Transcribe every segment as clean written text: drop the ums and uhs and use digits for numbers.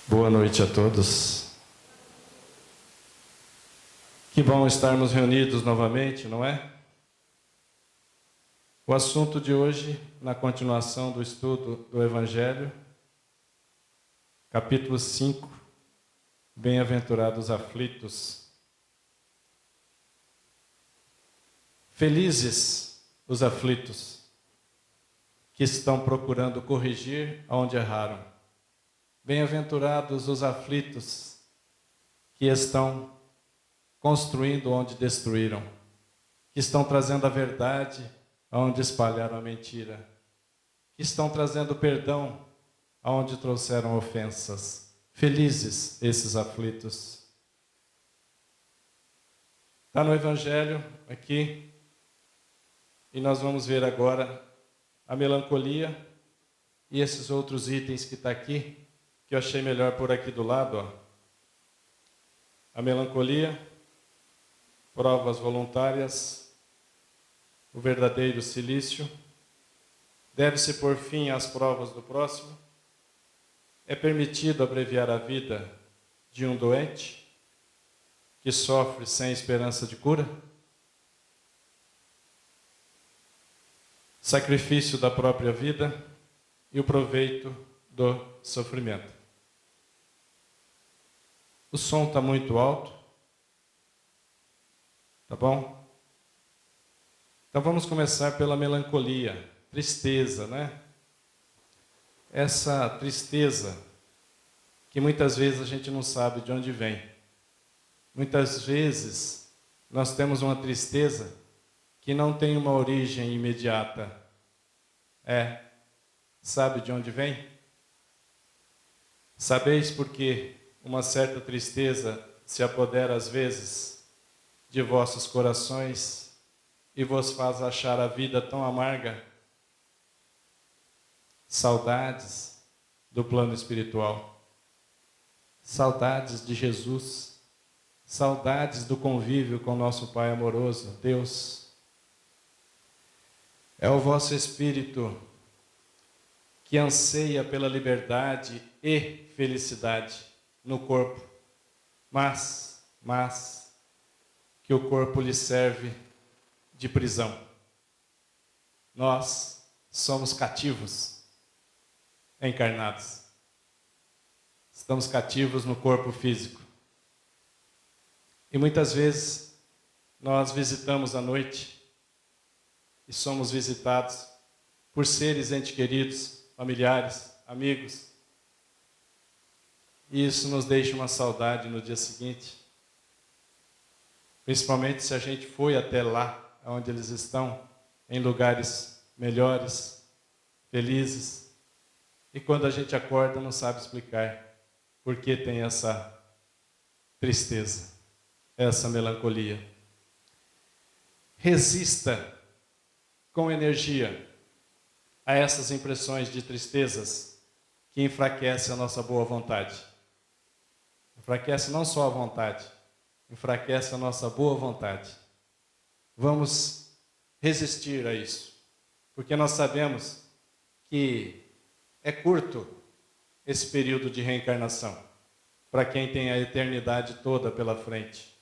Boa noite a todos. Que bom estarmos reunidos novamente, não é? O assunto de hoje, na continuação do estudo do Evangelho, capítulo 5, Bem-aventurados aflitos. Felizes os aflitos, que estão procurando corrigir onde erraram. Bem-aventurados os aflitos, que estão construindo onde destruíram, que estão trazendo a verdade aonde espalharam a mentira, que estão trazendo perdão aonde trouxeram ofensas. Felizes esses aflitos. Está no Evangelho aqui, e nós vamos ver agora a melancolia e esses outros itens que está aqui, que eu achei melhor por aqui do lado, ó. A melancolia, provas voluntárias, o verdadeiro cilício, deve-se pôr fim às provas do próximo, é permitido abreviar a vida de um doente que sofre sem esperança de cura, sacrifício da própria vida e o proveito do sofrimento. O som está muito alto. Tá bom? Então vamos começar pela melancolia, tristeza, né? Essa tristeza que muitas vezes a gente não sabe de onde vem. Muitas vezes nós temos uma tristeza que não tem uma origem imediata. Sabe de onde vem? Sabeis por que uma certa tristeza se apodera às vezes de vossos corações e vos faz achar a vida tão amarga? Saudades do plano espiritual, saudades de Jesus, saudades do convívio com nosso Pai amoroso, Deus. É o vosso espírito que anseia pela liberdade e felicidade no corpo, mas que o corpo lhe serve de prisão. Nós somos cativos encarnados. Estamos cativos no corpo físico. E muitas vezes nós visitamos à noite e somos visitados por seres entes queridos, familiares, amigos. E isso nos deixa uma saudade no dia seguinte. Principalmente se a gente foi até lá, onde eles estão, em lugares melhores, felizes. E quando a gente acorda, não sabe explicar por que tem essa tristeza, essa melancolia. Resista com energia a essas impressões de tristezas que enfraquecem a nossa boa vontade. Enfraquece não só a vontade, enfraquece a nossa boa vontade. Vamos resistir a isso, porque nós sabemos que é curto esse período de reencarnação, para quem tem a eternidade toda pela frente.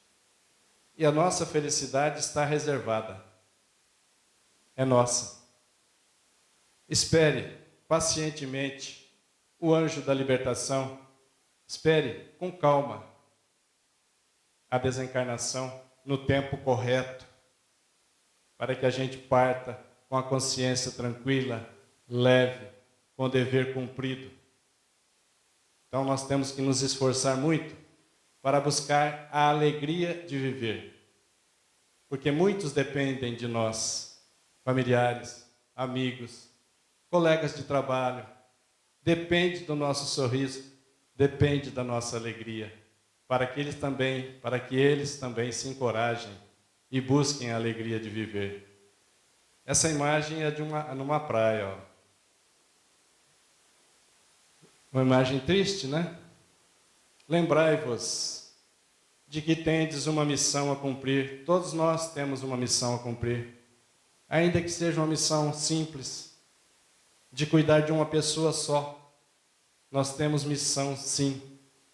E a nossa felicidade está reservada. É nossa. Espere pacientemente o anjo da libertação. Espere com calma a desencarnação no tempo correto, para que a gente parta com a consciência tranquila, leve, com o dever cumprido. Então nós temos que nos esforçar muito para buscar a alegria de viver, porque muitos dependem de nós, familiares, amigos, colegas de trabalho, depende do nosso sorriso, depende da nossa alegria, para que eles também se encorajem e busquem a alegria de viver. Essa imagem é numa praia, ó. Uma imagem triste, né? Lembrai-vos de que tendes uma missão a cumprir. Todos nós temos uma missão a cumprir, ainda que seja uma missão simples, de cuidar de uma pessoa só, Nós temos missão, sim,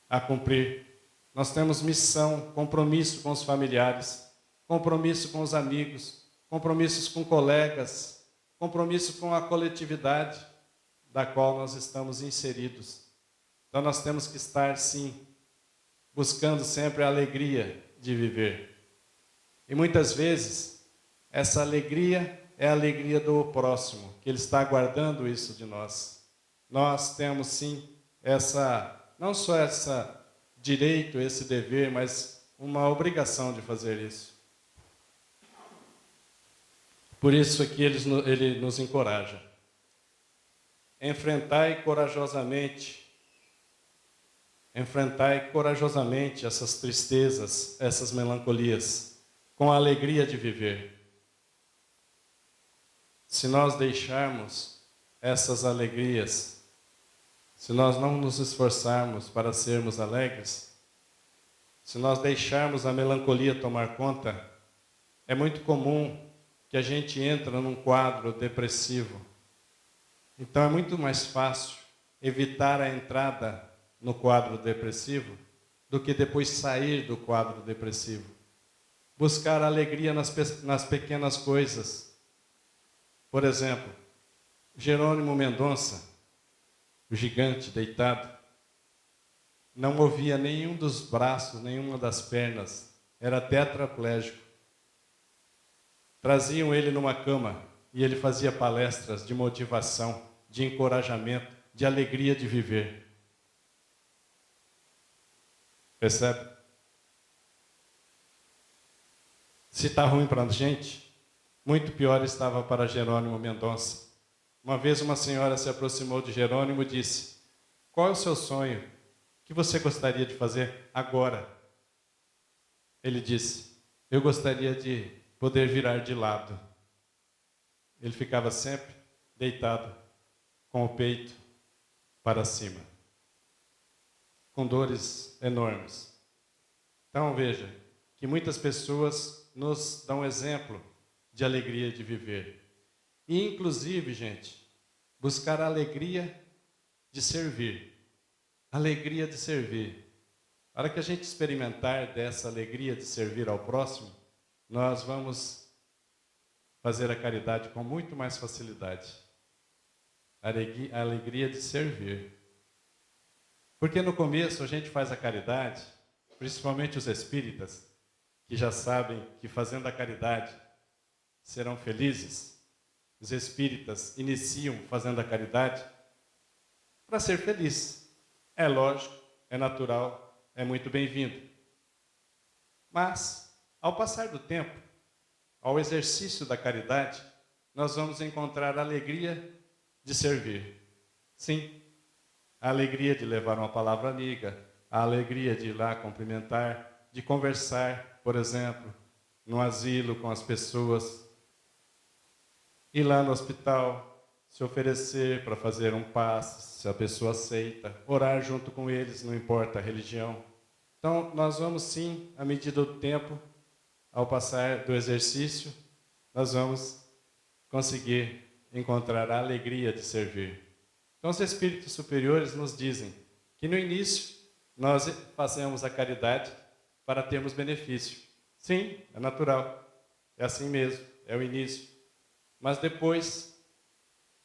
a cumprir. Nós temos missão, compromisso com os familiares, compromisso com os amigos, compromissos com colegas, compromisso com a coletividade da qual nós estamos inseridos. Então nós temos que estar, sim, buscando sempre a alegria de viver. E muitas vezes, essa alegria é a alegria do próximo, que ele está aguardando isso de nós. Nós temos, sim, não só esse direito, esse dever, mas uma obrigação de fazer isso. Por isso aqui ele nos encoraja. Enfrentai corajosamente essas tristezas, essas melancolias, com a alegria de viver. Se nós deixarmos essas alegrias, se nós não nos esforçarmos para sermos alegres, se nós deixarmos a melancolia tomar conta, é muito comum que a gente entre num quadro depressivo. Então é muito mais fácil evitar a entrada no quadro depressivo do que depois sair do quadro depressivo. Buscar alegria nas pequenas coisas. Por exemplo, Jerônimo Mendonça, o gigante deitado, não movia nenhum dos braços, nenhuma das pernas, era tetraplégico. Traziam ele numa cama e ele fazia palestras de motivação, de encorajamento, de alegria de viver. Percebe? Se está ruim para a gente, muito pior estava para Jerônimo Mendonça. Uma vez uma senhora se aproximou de Jerônimo e disse: qual é o seu sonho? O que você gostaria de fazer agora? Ele disse: eu gostaria de poder virar de lado. Ele ficava sempre deitado, com o peito para cima, com dores enormes. Então veja que muitas pessoas nos dão exemplo de alegria de viver. E inclusive, gente, buscar a alegria de servir. Alegria de servir. A hora que a gente experimentar dessa alegria de servir ao próximo, nós vamos fazer a caridade com muito mais facilidade. A alegria de servir. Porque no começo a gente faz a caridade, principalmente os espíritas, que já sabem que fazendo a caridade serão felizes. Os espíritas iniciam fazendo a caridade para ser feliz. É lógico, é natural, é muito bem-vindo. Mas, ao passar do tempo, ao exercício da caridade, nós vamos encontrar a alegria de servir. Sim, a alegria de levar uma palavra amiga, a alegria de ir lá cumprimentar, de conversar, por exemplo, no asilo com as pessoas, ir lá no hospital, se oferecer para fazer um passe, se a pessoa aceita, orar junto com eles, não importa a religião. Então, nós vamos sim, à medida do tempo, ao passar do exercício, nós vamos conseguir encontrar a alegria de servir. Então, os espíritos superiores nos dizem que no início nós fazemos a caridade para termos benefício. Sim, é natural, é assim mesmo, é o início. Mas depois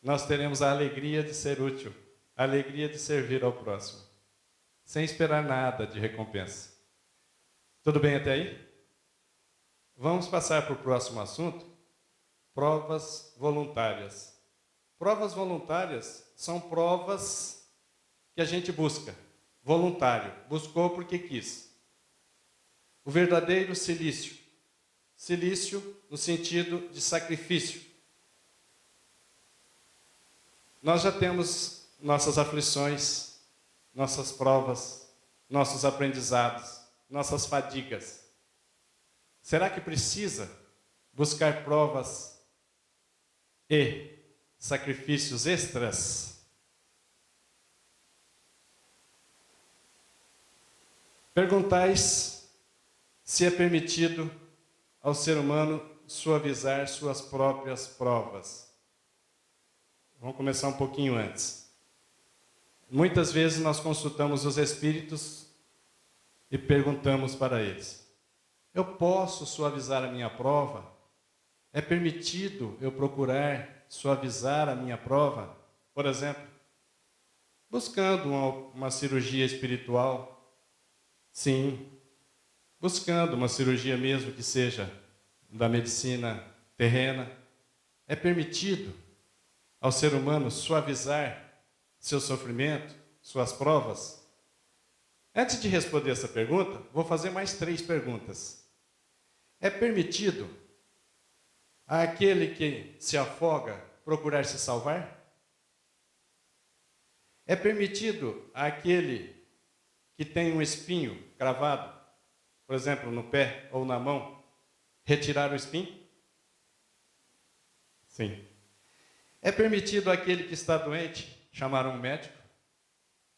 nós teremos a alegria de ser útil, a alegria de servir ao próximo, sem esperar nada de recompensa. Tudo bem até aí? Vamos passar para o próximo assunto, provas voluntárias. Provas voluntárias são provas que a gente busca. Voluntário, buscou porque quis. O verdadeiro silício. Silício no sentido de sacrifício. Nós já temos nossas aflições, nossas provas, nossos aprendizados, nossas fadigas. Será que precisa buscar provas e sacrifícios extras? Perguntais se é permitido ao ser humano suavizar suas próprias provas. Vamos começar um pouquinho antes. Muitas vezes nós consultamos os espíritos e perguntamos para eles: eu posso suavizar a minha prova? É permitido eu procurar suavizar a minha prova? Por exemplo, buscando uma cirurgia espiritual? Sim. Buscando uma cirurgia mesmo que seja da medicina terrena? É permitido ao ser humano suavizar seu sofrimento, suas provas? Antes de responder essa pergunta, vou fazer mais 3 perguntas. É permitido àquele que se afoga procurar se salvar? É permitido àquele que tem um espinho cravado, por exemplo, no pé ou na mão, retirar o espinho? Sim. É permitido àquele que está doente chamar um médico?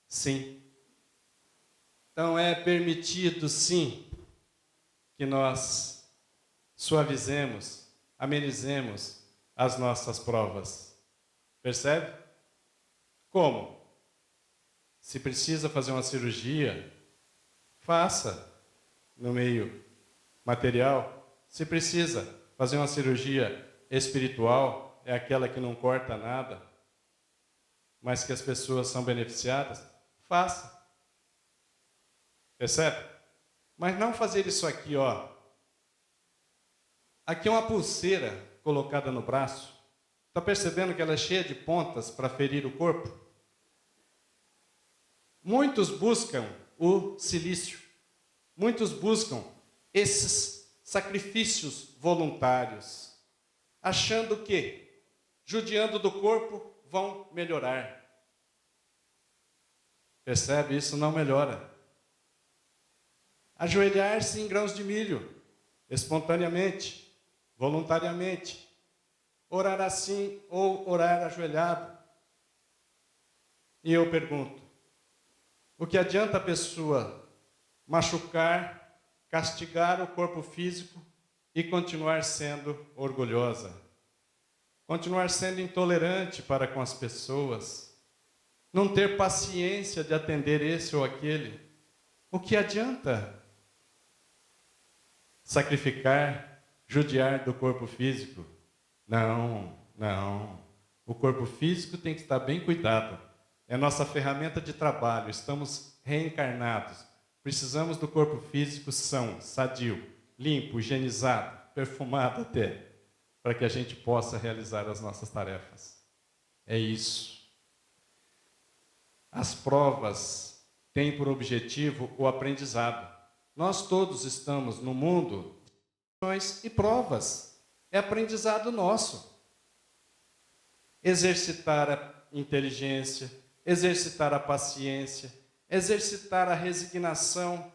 Sim. Então é permitido, sim, que nós suavizemos, amenizemos as nossas provas. Percebe? Como? Se precisa fazer uma cirurgia, faça no meio material. Se precisa fazer uma cirurgia espiritual, é aquela que não corta nada, mas que as pessoas são beneficiadas, faça. Percebe? Mas não fazer isso aqui, ó. Aqui é uma pulseira colocada no braço. Está percebendo que ela é cheia de pontas para ferir o corpo? Muitos buscam o silício. Muitos buscam esses sacrifícios voluntários, achando que, judiando do corpo, vão melhorar. Percebe? Isso não melhora. Ajoelhar-se em grãos de milho, espontaneamente, voluntariamente. Orar assim ou orar ajoelhado. E eu pergunto, o que adianta a pessoa machucar, castigar o corpo físico e continuar sendo orgulhosa? Continuar sendo intolerante para com as pessoas? Não ter paciência de atender esse ou aquele? O que adianta sacrificar, judiar do corpo físico? Não, não. O corpo físico tem que estar bem cuidado. É nossa ferramenta de trabalho. Estamos reencarnados. Precisamos do corpo físico são, sadio, limpo, higienizado, perfumado até, para que a gente possa realizar as nossas tarefas. É isso. As provas têm por objetivo o aprendizado. Nós todos estamos no mundo de e provas. É aprendizado nosso. Exercitar a inteligência, exercitar a paciência, exercitar a resignação,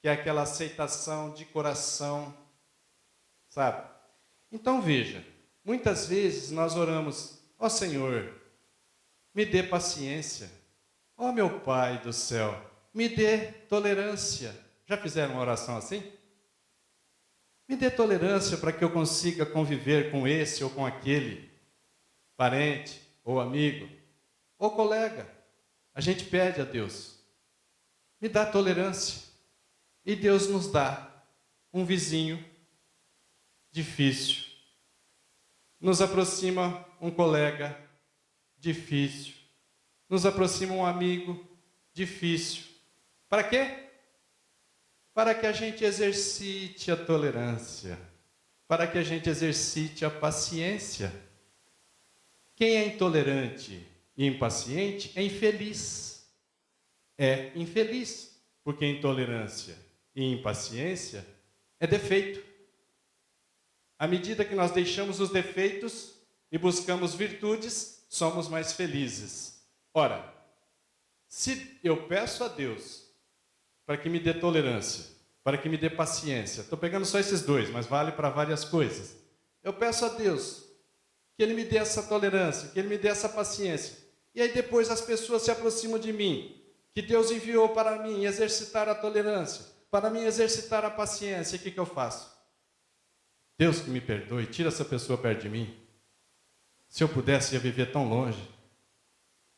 que é aquela aceitação de coração, sabe? Então veja, muitas vezes nós oramos: ó Senhor, me dê paciência. Ó meu Pai do céu, me dê tolerância. Já fizeram uma oração assim? Me dê tolerância para que eu consiga conviver com esse ou com aquele parente ou amigo ou colega. A gente pede a Deus, me dá tolerância. E Deus nos dá um vizinho difícil. Nos aproxima um colega difícil. Nos aproxima um amigo difícil. Para quê? Para que a gente exercite a tolerância. Para que a gente exercite a paciência. Quem é intolerante e impaciente é infeliz. É infeliz, porque intolerância e impaciência é defeito. À medida que nós deixamos os defeitos e buscamos virtudes, somos mais felizes. Ora, se eu peço a Deus para que me dê tolerância, para que me dê paciência, estou pegando só esses 2, mas vale para várias coisas. Eu peço a Deus que Ele me dê essa tolerância, que Ele me dê essa paciência. E aí depois as pessoas se aproximam de mim, que Deus enviou para mim exercitar a tolerância, para mim exercitar a paciência. E o que eu faço? Deus que me perdoe, tira essa pessoa perto de mim. Se eu pudesse, ia viver tão longe.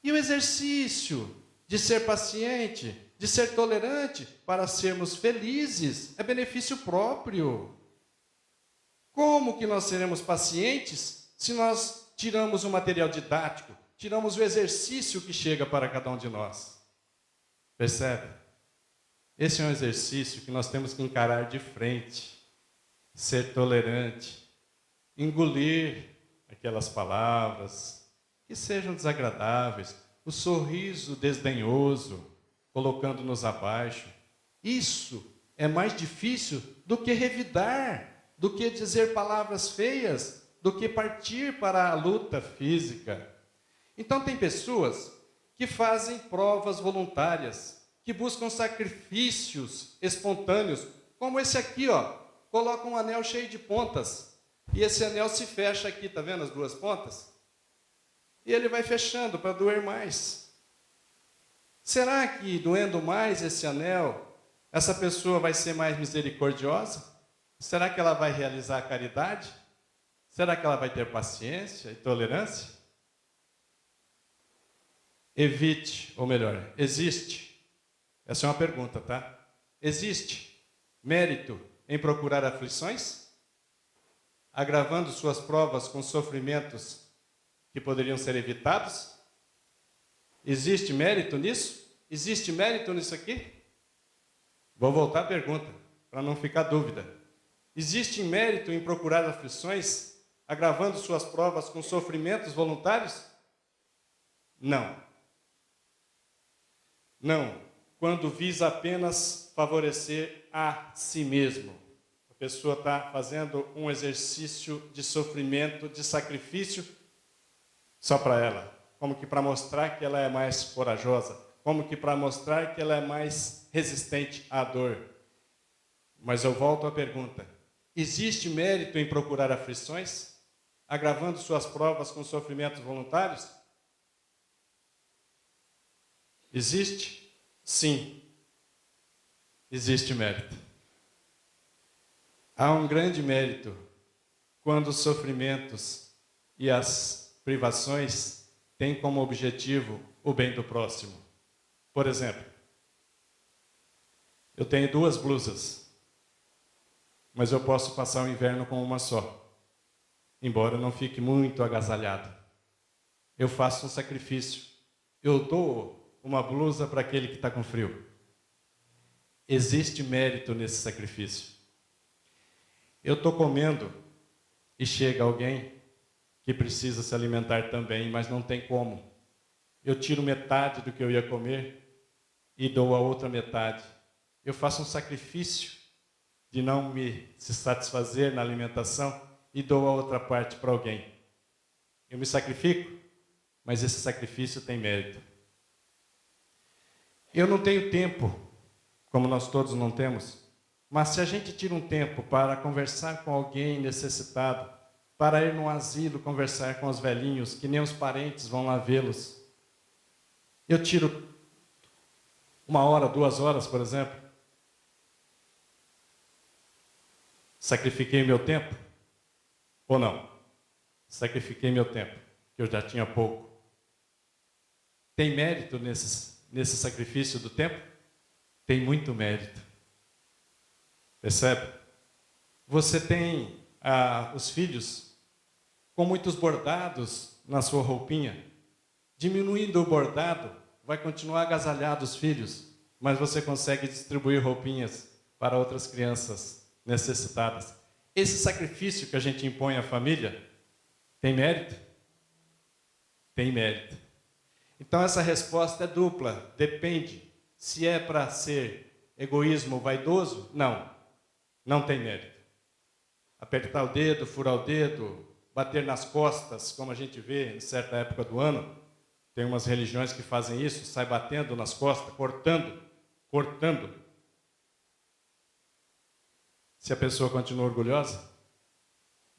E o exercício de ser paciente, de ser tolerante, para sermos felizes. É benefício próprio. Como que nós seremos pacientes se nós tiramos o material didático, tiramos o exercício que chega para cada um de nós? Percebe? Esse é um exercício que nós temos que encarar de frente, ser tolerante, engolir aquelas palavras que sejam desagradáveis, o sorriso desdenhoso, colocando-nos abaixo. Isso é mais difícil do que revidar, do que dizer palavras feias, do que partir para a luta física. Então tem pessoas que fazem provas voluntárias, que buscam sacrifícios espontâneos, como esse aqui, ó, coloca um anel cheio de pontas, e esse anel se fecha aqui, tá vendo as duas pontas? E ele vai fechando para doer mais. Será que doendo mais esse anel, essa pessoa vai ser mais misericordiosa? Será que ela vai realizar a caridade? Será que ela vai ter paciência e tolerância? Evite, ou melhor, existe, essa é uma pergunta, tá? Existe mérito em procurar aflições? Agravando suas provas com sofrimentos que poderiam ser evitados? Existe mérito nisso? Existe mérito nisso aqui? Vou voltar à pergunta, para não ficar dúvida. Existe mérito em procurar aflições, agravando suas provas com sofrimentos voluntários? Não. Não, quando visa apenas favorecer a si mesmo. A pessoa está fazendo um exercício de sofrimento, de sacrifício, só para ela. Como que para mostrar que ela é mais corajosa. Como que para mostrar que ela é mais resistente à dor. Mas eu volto à pergunta. Existe mérito em procurar aflições, agravando suas provas com sofrimentos voluntários? Existe? Sim. Existe mérito. Há um grande mérito quando os sofrimentos e as privações têm como objetivo o bem do próximo. Por exemplo, eu tenho 2 blusas, mas eu posso passar o inverno com uma só, embora não fique muito agasalhado. Eu faço um sacrifício. Eu dou uma blusa para aquele que está com frio. Existe mérito nesse sacrifício. Eu estou comendo e chega alguém que precisa se alimentar também, mas não tem como. Eu tiro metade do que eu ia comer e dou a outra metade. Eu faço um sacrifício de não me se satisfazer na alimentação e dou a outra parte para alguém. Eu me sacrifico, mas esse sacrifício tem mérito. Eu não tenho tempo, como nós todos não temos, mas se a gente tira um tempo para conversar com alguém necessitado, para ir num asilo conversar com os velhinhos, que nem os parentes vão lá vê-los, eu tiro 1 hora, 2 horas, por exemplo, sacrifiquei meu tempo? Ou não? Sacrifiquei meu tempo, que eu já tinha pouco. Tem mérito nesse sacrifício do tempo? Tem muito mérito. Percebe? Você tem os filhos com muitos bordados na sua roupinha. Diminuindo o bordado, vai continuar agasalhado os filhos, mas você consegue distribuir roupinhas para outras crianças necessitadas. Esse sacrifício que a gente impõe à família tem mérito? Tem mérito. Então essa resposta é dupla, depende. Se é para ser egoísmo vaidoso, não tem mérito. Apertar o dedo, furar o dedo, bater nas costas, como a gente vê em certa época do ano, tem umas religiões que fazem isso, sai batendo nas costas, cortando. Se a pessoa continua orgulhosa,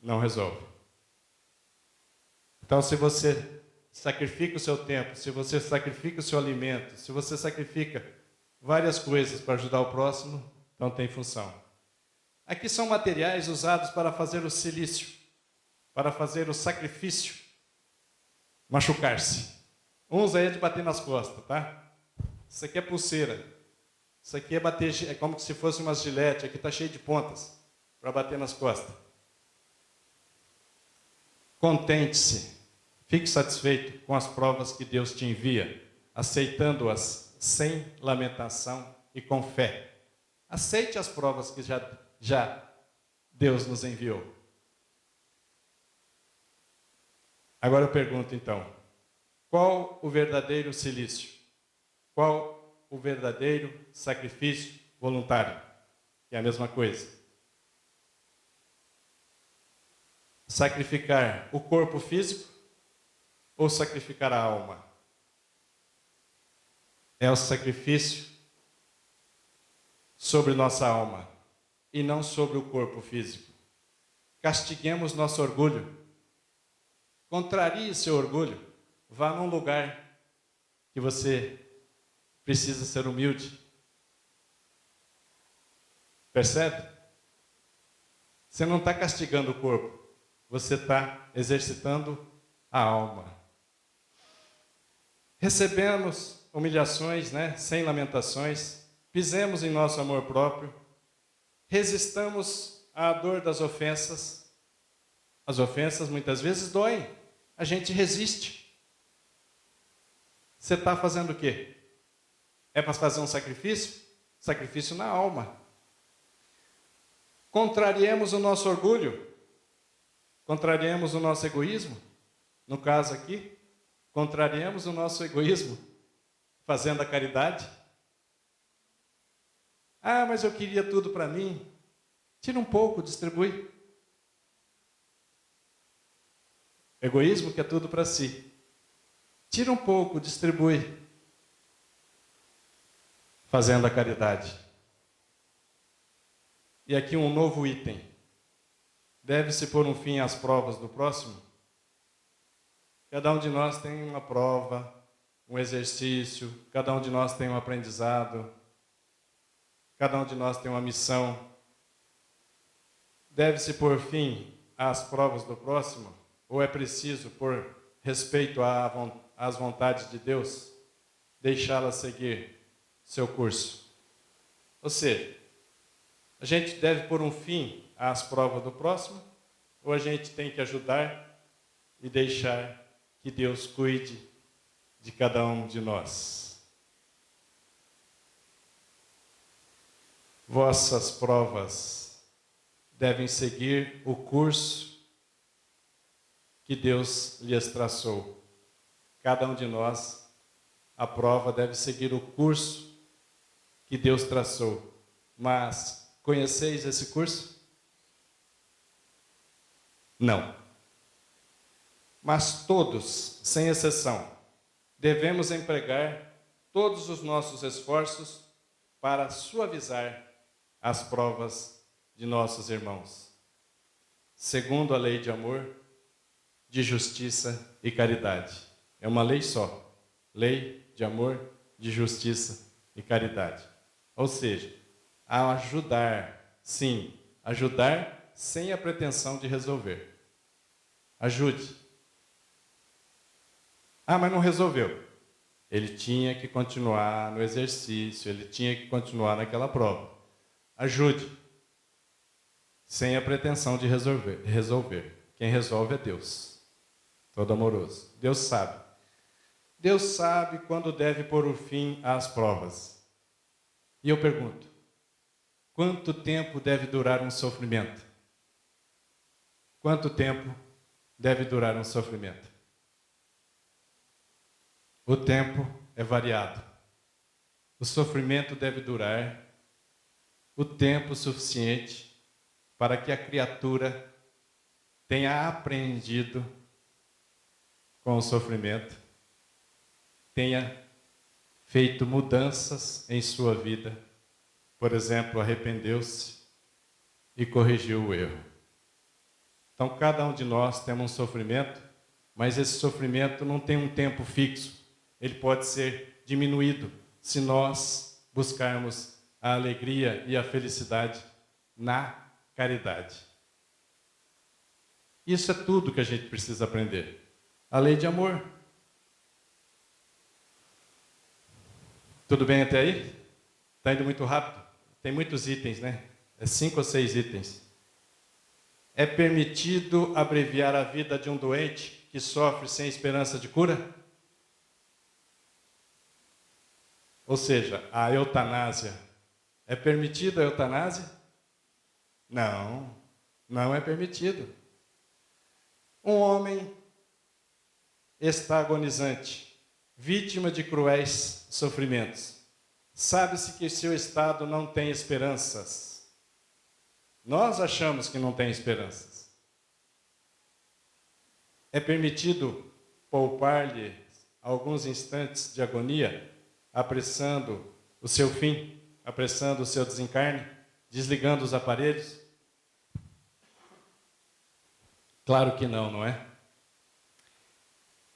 não resolve. Então, se você sacrifica o seu tempo, se você sacrifica o seu alimento, se você sacrifica várias coisas para ajudar o próximo, não tem função. Aqui são materiais usados para fazer o silício, para fazer o sacrifício, machucar-se. Uns aí é de bater nas costas, tá? Isso aqui é pulseira. Isso aqui é bater, é como se fosse uma gilete. Aqui está cheio de pontas para bater nas costas. Contente-se. Fique satisfeito com as provas que Deus te envia, aceitando-as sem lamentação e com fé. Aceite as provas que já Deus nos enviou. Agora eu pergunto então, qual o verdadeiro cilício? Qual o verdadeiro sacrifício voluntário? Que é a mesma coisa. Sacrificar o corpo físico ou sacrificar a alma? É o sacrifício sobre nossa alma e não sobre o corpo físico. Castiguemos nosso orgulho. Contrarie seu orgulho. Vá num lugar que você precisa ser humilde. Percebe? Você não está castigando o corpo. Você está exercitando a alma. Recebemos humilhações, sem lamentações. Pisemos em nosso amor próprio. Resistamos à dor das ofensas. As ofensas muitas vezes doem. A gente resiste. Você está fazendo o quê? É para fazer um sacrifício? Sacrifício na alma. Contrariemos o nosso orgulho. Contrariemos o nosso egoísmo. No caso aqui, contrariemos o nosso egoísmo, fazendo a caridade. Ah, mas eu queria tudo para mim. Tira um pouco, distribui. Egoísmo quer tudo para si. Tira um pouco, distribui. Fazendo a caridade. E aqui um novo item. Deve-se pôr um fim às provas do próximo? Cada um de nós tem uma prova, um exercício, cada um de nós tem um aprendizado, cada um de nós tem uma missão. Deve-se pôr fim às provas do próximo? Ou é preciso, por respeito às vontades de Deus, deixá-la seguir seu curso? Ou seja, a gente deve pôr um fim às provas do próximo, ou a gente tem que ajudar e deixar que Deus cuide de cada um de nós? Vossas provas devem seguir o curso que Deus lhes traçou. Cada um de nós, a prova deve seguir o curso que Deus traçou. Mas conheceis esse curso? Não. Mas todos, sem exceção, devemos empregar todos os nossos esforços para suavizar as provas de nossos irmãos, segundo a lei de amor, de justiça e caridade. É uma lei só. Lei de amor, de justiça e caridade. Ou seja, a ajudar, sim, ajudar sem a pretensão de resolver. Ajude. Ah, mas não resolveu. Ele tinha que continuar no exercício, ele tinha que continuar naquela prova. Ajude. Sem a pretensão de resolver. Quem resolve é Deus. Todo amoroso. Deus sabe. Deus sabe quando deve pôr o fim às provas. E eu pergunto, quanto tempo deve durar um sofrimento? Quanto tempo deve durar um sofrimento? O tempo é variado. O sofrimento deve durar o tempo suficiente para que a criatura tenha aprendido com o sofrimento, tenha feito mudanças em sua vida. Por exemplo, arrependeu-se e corrigiu o erro. Então, cada um de nós tem um sofrimento, mas esse sofrimento não tem um tempo fixo. Ele pode ser diminuído se nós buscarmos a alegria e a felicidade na caridade. Isso é tudo que a gente precisa aprender. A lei de amor. Tudo bem até aí? Está indo muito rápido? Tem muitos itens, né? É 5 ou 6 itens. É permitido abreviar a vida de um doente que sofre sem esperança de cura? Ou seja, a eutanásia. É permitida a eutanásia? Não, não é permitido. Um homem está agonizante, vítima de cruéis sofrimentos. Sabe-se que seu estado não tem esperanças. Nós achamos que não tem esperanças. É permitido poupar-lhe alguns instantes de agonia, apressando o seu fim, apressando o seu desencarne, desligando os aparelhos? Claro que não, não é?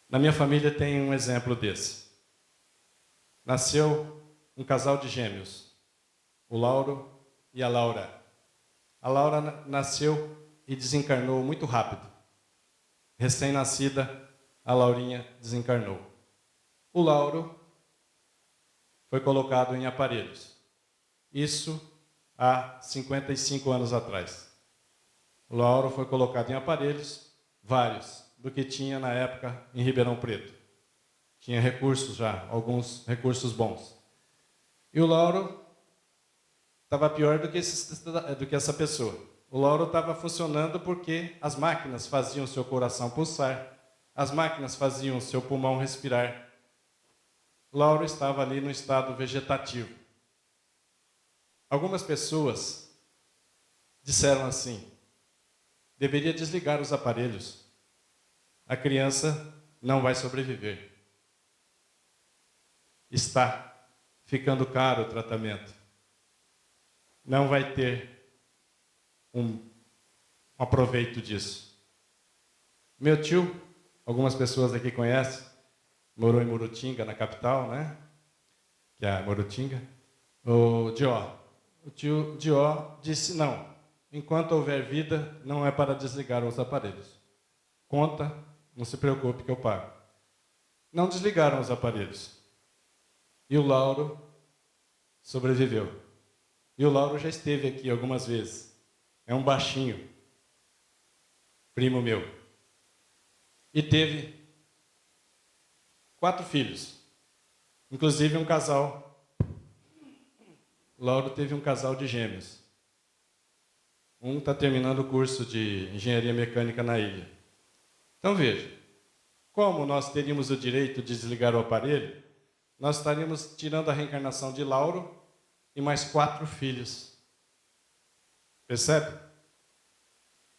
Na minha família tem um exemplo desse. Nasceu um casal de gêmeos, o Lauro e a Laura. A Laura nasceu e desencarnou muito rápido. Recém-nascida, a Laurinha desencarnou. O Lauro foi colocado em aparelhos. Isso há 55 anos atrás. O Lauro foi colocado em aparelhos, vários, do que tinha na época em Ribeirão Preto. Tinha recursos já, alguns recursos bons. E o Lauro estava pior do que essa pessoa. O Lauro estava funcionando porque as máquinas faziam o seu coração pulsar, as máquinas faziam o seu pulmão respirar. O Lauro estava ali no estado vegetativo. Algumas pessoas disseram assim: deveria desligar os aparelhos. A criança não vai sobreviver. Está ficando caro o tratamento. Não vai ter um aproveito disso. Meu tio, algumas pessoas aqui conhecem, morou em Murutinga, na capital, né? Que é a Murutinga. O Dió. O tio Dió disse: não, enquanto houver vida, não é para desligar os aparelhos. Conta, não se preocupe que eu pago. Não desligaram os aparelhos. E o Lauro sobreviveu. E o Lauro já esteve aqui algumas vezes. É um baixinho, primo meu. E teve 4 filhos, inclusive um casal. O Lauro teve um casal de gêmeos. Um está terminando o curso de engenharia mecânica na ilha. Então veja, como nós teríamos o direito de desligar o aparelho, nós estaríamos tirando a reencarnação de Lauro e mais 4 filhos. Percebe?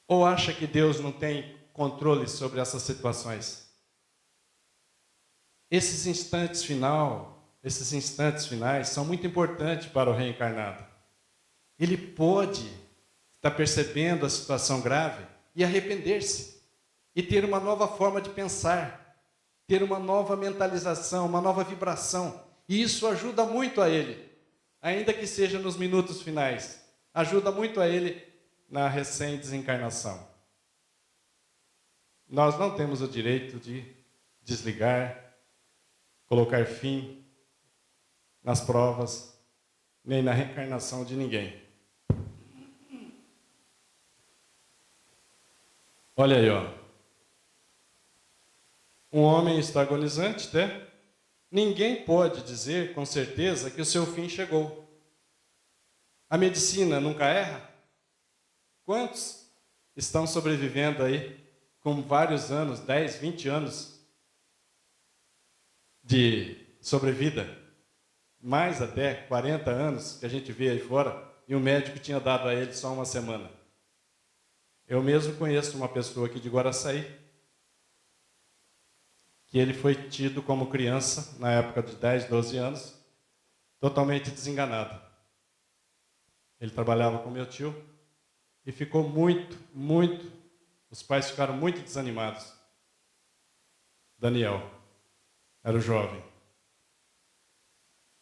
Ou acha que Deus não tem controle sobre essas situações? Esses instantes finais são muito importantes para o reencarnado. Ele pode estar percebendo a situação grave e arrepender-se, e ter uma nova forma de pensar, ter uma nova mentalização, uma nova vibração. E isso ajuda muito a ele, ainda que seja nos minutos finais. Ajuda muito a ele na recém-desencarnação. Nós não temos o direito de desligar, colocar fim nas provas, nem na reencarnação de ninguém. Olha aí, ó. Um homem está agonizante, né? Ninguém pode dizer com certeza que o seu fim chegou. A medicina nunca erra? Quantos estão sobrevivendo aí com vários anos, 10, 20 anos de sobrevida? Mais até 40 anos que a gente vê aí fora, e o médico tinha dado a ele só uma semana. Eu mesmo conheço uma pessoa aqui de Guaraçaí, que ele foi tido como criança, na época de 10, 12 anos, totalmente desenganado. Ele trabalhava com meu tio e ficou os pais ficaram muito desanimados. Daniel era o jovem.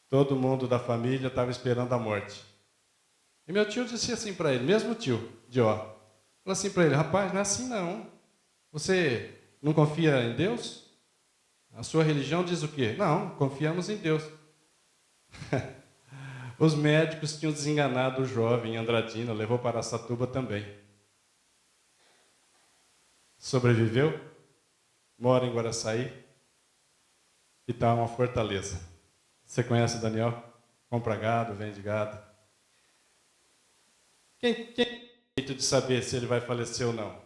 Todo mundo da família estava esperando a morte. E meu tio disse assim para ele, mesmo tio, Dió, falou assim para ele: rapaz, não é assim não. Você não confia em Deus? A sua religião diz o quê? Não, confiamos em Deus. Os médicos tinham desenganado o jovem Andradina, levou para Araçatuba também. Sobreviveu, mora em Guaraçaí e está uma fortaleza. Você conhece o Daniel? Compra gado, vende gado. Quem tem jeito de saber se ele vai falecer ou não?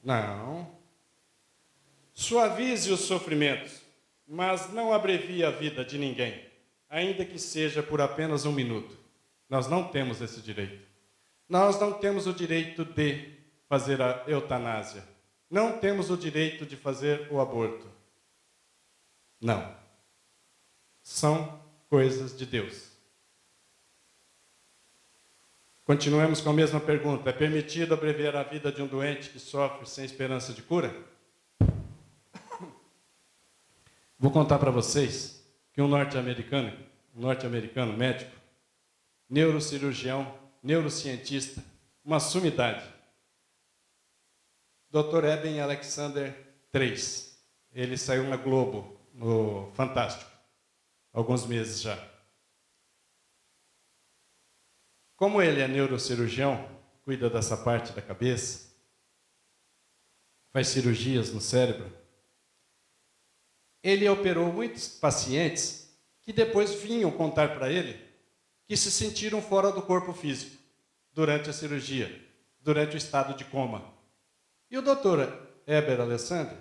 Não. Suavize os sofrimentos, mas não abrevie a vida de ninguém, ainda que seja por apenas 1 minuto. Nós não temos esse direito. Nós não temos o direito de fazer a eutanásia. Não temos o direito de fazer o aborto. Não. São coisas de Deus. Continuemos com a mesma pergunta. É permitido abreviar a vida de um doente que sofre sem esperança de cura? Vou contar para vocês que um norte-americano médico, neurocirurgião, neurocientista, uma sumidade, Dr. Eben Alexander III. Ele saiu na Globo, no Fantástico, há alguns meses já. Como ele é neurocirurgião, cuida dessa parte da cabeça, faz cirurgias no cérebro, ele operou muitos pacientes que depois vinham contar para ele que se sentiram fora do corpo físico durante a cirurgia, durante o estado de coma. E o doutor Eben Alexander,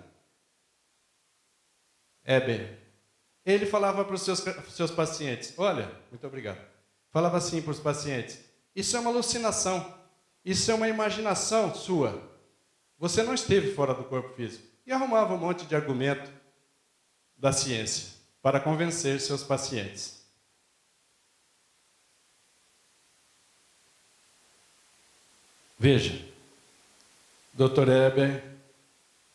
ele falava para os seus pacientes, olha, muito obrigado, falava assim para os pacientes, isso é uma alucinação, isso é uma imaginação sua, você não esteve fora do corpo físico. E arrumava um monte de argumento da ciência para convencer seus pacientes. Veja, Dr. Eben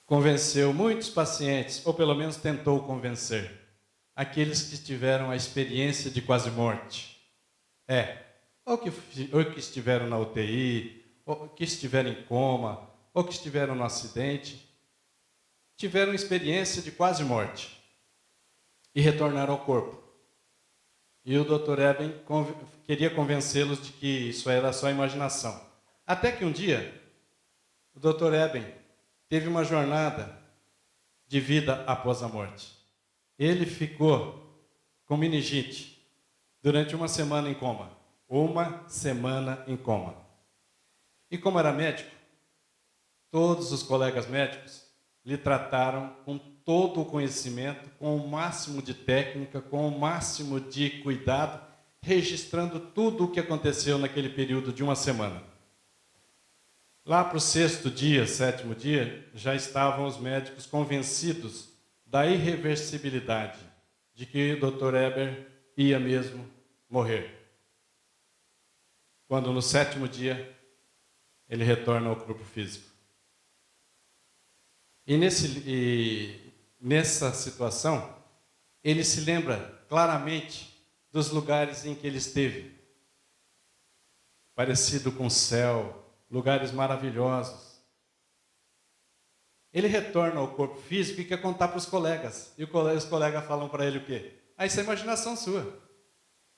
convenceu muitos pacientes, ou pelo menos tentou convencer, aqueles que tiveram a experiência de quase morte. Ou que estiveram na UTI, ou que estiveram em coma, ou que estiveram no acidente, tiveram experiência de quase morte e retornaram ao corpo. E o Dr. Eben queria convencê-los de que isso era só imaginação. Até que um dia, o Dr. Eben teve uma jornada de vida após a morte. Ele ficou com meningite durante 1 semana em coma. 1 semana em coma. E como era médico, todos os colegas médicos lhe trataram com todo o conhecimento, com o máximo de técnica, com o máximo de cuidado, registrando tudo o que aconteceu naquele período de 1 semana. Lá para o 6º dia, 7º dia, já estavam os médicos convencidos da irreversibilidade, de que o Dr. Eben ia mesmo morrer. Quando no 7º dia, ele retorna ao corpo físico. E nessa situação, ele se lembra claramente dos lugares em que ele esteve. Parecido com o céu, lugares maravilhosos. Ele retorna ao corpo físico e quer contar para os colegas. E os colegas falam para ele o quê? Isso é imaginação sua.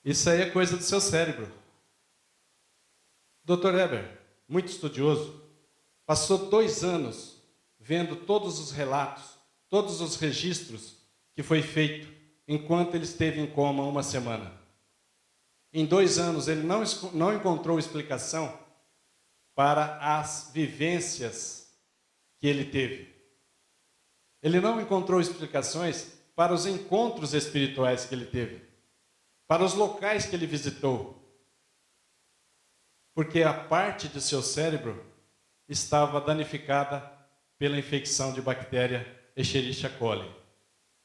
Isso aí é coisa do seu cérebro. Dr. Eben, muito estudioso, passou 2 anos vendo todos os relatos, todos os registros que foi feito enquanto ele esteve em coma 1 semana. Em 2 anos, ele não encontrou explicação para as vivências que ele teve. Ele não encontrou explicações para os encontros espirituais que ele teve, para os locais que ele visitou, porque a parte do seu cérebro estava danificada pela infecção de bactéria Escherichia coli,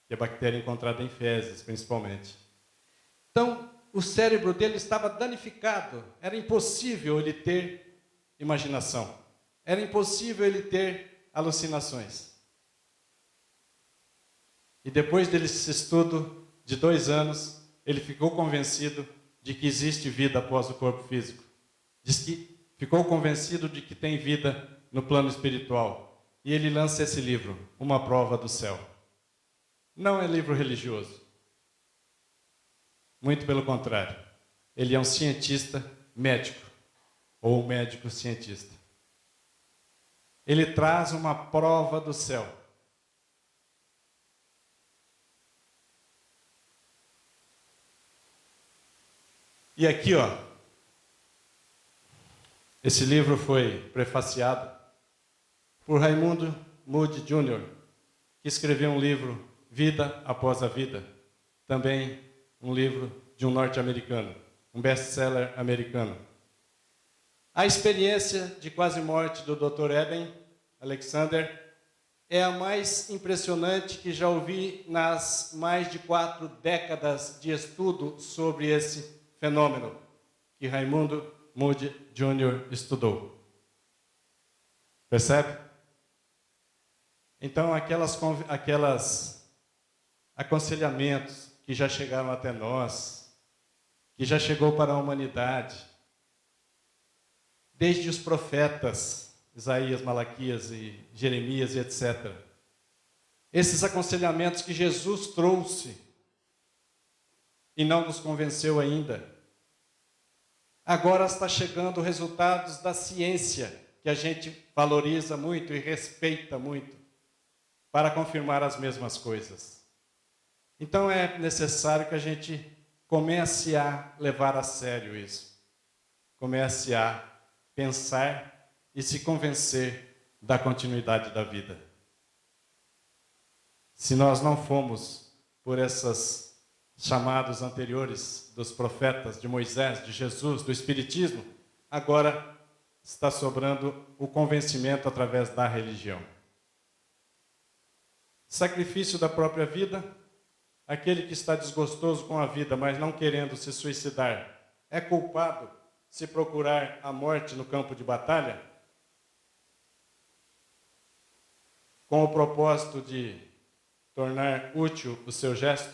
que é a bactéria encontrada em fezes, principalmente. Então, o cérebro dele estava danificado, era impossível ele ter imaginação, era impossível ele ter alucinações. E depois desse estudo de 2 anos, ele ficou convencido de que existe vida após o corpo físico. Ficou convencido de que tem vida no plano espiritual. E ele lança esse livro, Uma Prova do Céu. Não é livro religioso. Muito pelo contrário. Ele é um cientista médico, ou médico cientista. Ele traz uma prova do céu. E aqui, esse livro foi prefaciado por Raimundo Moody Jr., que escreveu um livro, Vida Após a Vida, também um livro de um norte-americano, um best-seller americano. A experiência de quase morte do Dr. Eben Alexander é a mais impressionante que já ouvi nas mais de 4 décadas de estudo sobre esse fenômeno que Raimundo Moody Jr. estudou. Percebe? Então, aquelas aconselhamentos que já chegaram até nós, que já chegou para a humanidade, desde os profetas, Isaías, Malaquias e Jeremias e etc. Esses aconselhamentos que Jesus trouxe e não nos convenceu ainda. Agora está chegando resultados da ciência, que a gente valoriza muito e respeita muito, para confirmar as mesmas coisas. Então é necessário que a gente comece a levar a sério isso. Comece a pensar e se convencer da continuidade da vida. Se nós não fomos por esses chamados anteriores dos profetas, de Moisés, de Jesus, do Espiritismo, agora está sobrando o convencimento através da religião. Sacrifício da própria vida. Aquele que está desgostoso com a vida, mas não querendo se suicidar, é culpado se procurar a morte no campo de batalha? Com o propósito de tornar útil o seu gesto?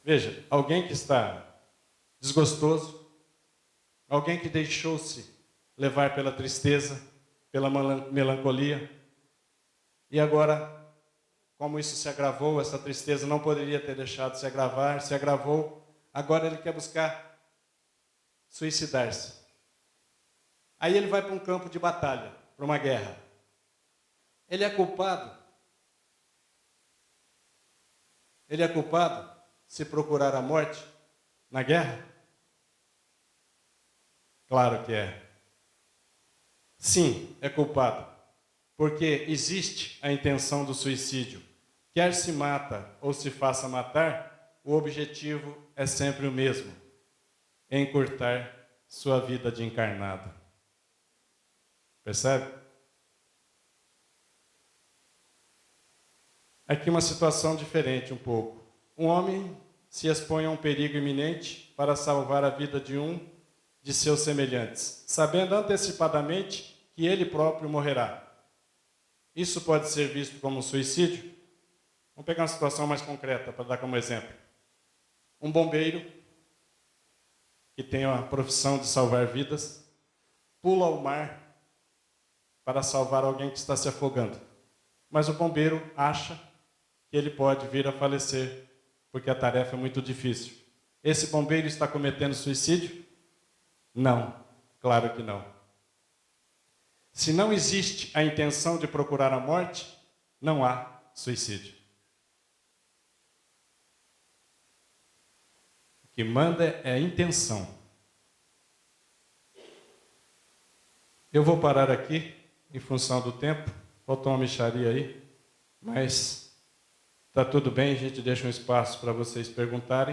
Veja, alguém que está desgostoso, alguém que deixou-se levar pela tristeza, pela melancolia, e agora, como isso se agravou, essa tristeza não poderia ter deixado se agravar, se agravou, agora ele quer buscar suicidar-se. Aí ele vai para um campo de batalha, para uma guerra. Ele é culpado? Ele é culpado se procurar a morte na guerra? Claro que é. Sim, é culpado. Porque existe a intenção do suicídio. Quer se mata ou se faça matar, o objetivo é sempre o mesmo: encurtar sua vida de encarnado. Percebe? Aqui uma situação diferente um pouco. Um homem se expõe a um perigo iminente para salvar a vida de um de seus semelhantes, sabendo antecipadamente que ele próprio morrerá. Isso pode ser visto como um suicídio? Vamos pegar uma situação mais concreta para dar como exemplo. Um bombeiro, que tem a profissão de salvar vidas, pula ao mar para salvar alguém que está se afogando. Mas o bombeiro acha que ele pode vir a falecer, porque a tarefa é muito difícil. Esse bombeiro está cometendo suicídio? Não, claro que não. Se não existe a intenção de procurar a morte, não há suicídio. O que manda é a intenção. Eu vou parar aqui, em função do tempo. Faltou uma mixaria aí, mas está tudo bem, a gente deixa um espaço para vocês perguntarem.